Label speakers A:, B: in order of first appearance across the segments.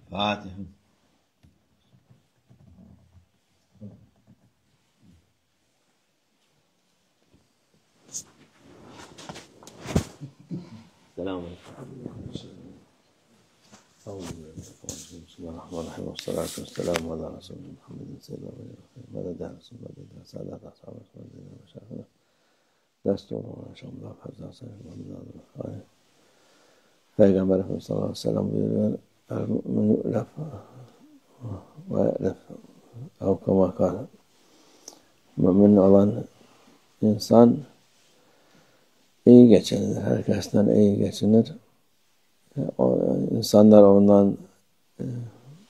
A: Fatiha. Selamünaleyküm. Bismillahirrahmanirrahim. Vessalatu vesselamu ala Resulü Muhammedin sallallahu aleyhi ve sellem. Medede Resulullah dedi. Sadat ashabı Resulullah ve şahına. Dest olun ve şamlar fazla sayın Muhammed'in. Peygamber Efendimiz sallallahu aleyhi ve sellem buyuruyor. El-mü'minu lef ve lef avkama kal. Mümin olan insan iyi geçinir. Herkesten iyi geçinir. İnsanlar ondan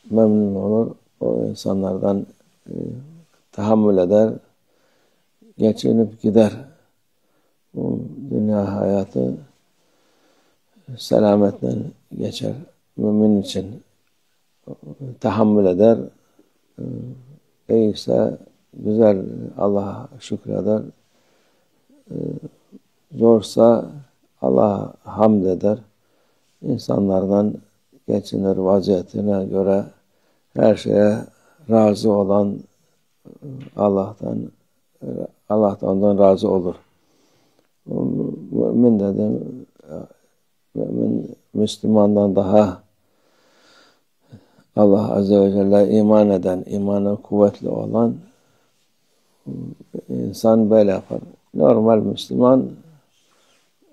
A: memnun olur. O insanlardan tahammül eder. Geçinip gider. Bu dünya hayatı selametle geçer. Mümin için tahammül eder. İyiyse güzel Allah'a şükreder. Zorsa Allah'a hamd eder. İnsanlardan geçinir, vaziyetine göre her şeye razı olan Allah'tan ondan razı olur. Mümin dedim, mümin Müslümandan daha Allah Azze ve Celle iman eden, imanı kuvvetli olan insan böyle yapar. Normal Müslüman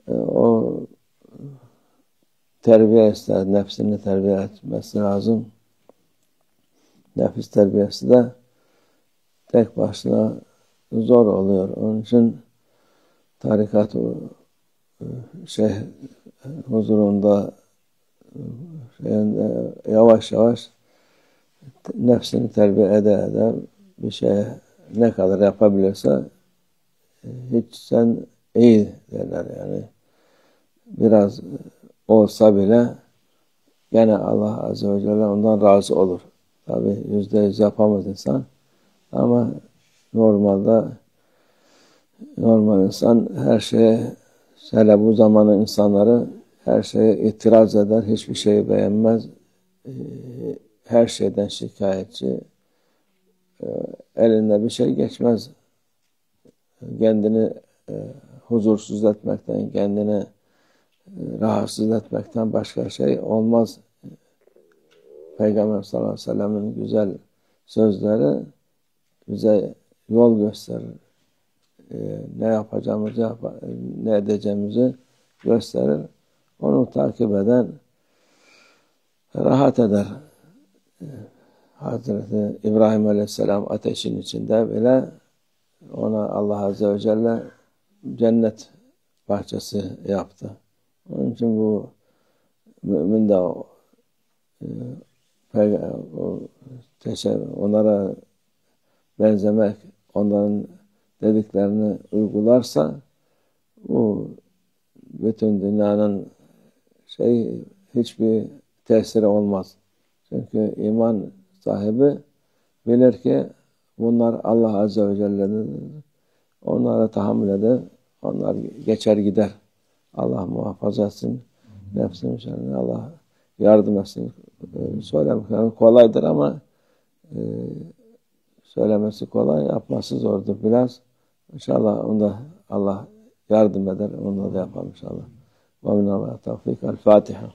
A: o terbiye ister, nefsini terbiye etmesi lazım. Nefis terbiyesi de tek başına zor oluyor. Onun için tarikat huzurunda yavaş yavaş nefsini terbiye ede bir şeye ne kadar yapabilirse hiç sen iyi derler yani. Biraz olsa bile gene Allah Azze ve Celle ondan razı olur. Tabi %100 yapamaz insan. Ama normal insan her şeye, hele bu zamanın insanları her şeye itiraz eder, hiçbir şeyi beğenmez. Her şeyden şikayetçi. Elinde bir şey geçmez. Kendini huzursuz etmekten, kendini rahatsız etmekten başka şey olmaz. Peygamber sallallahu aleyhi ve sellem'in güzel sözleri bize yol gösterir. Ne yapacağımızı, ne edeceğimizi gösterir. Onu takip eden rahat eder. Hazreti İbrahim aleyhisselam ateşin içinde bile ona Allah Azze ve Celle cennet bahçesi yaptı. Onun için bu mümin de onlara benzemek, onların dediklerini uygularsa bu bütün dünyanın hiçbir tesiri olmaz. Çünkü iman sahibi bilir ki bunlar Allah Azze ve Celle'nin, onlara tahammül eder, onlar geçer gider. Allah muhafaza etsin. Nefsinin şerrine Allah yardım etsin. Söylemek kolaydır ama söylemesi kolay, yapması zordur biraz. İnşallah onda Allah yardım eder. Onda da yapalım inşallah. Ve minallah tevfik. El Fatiha.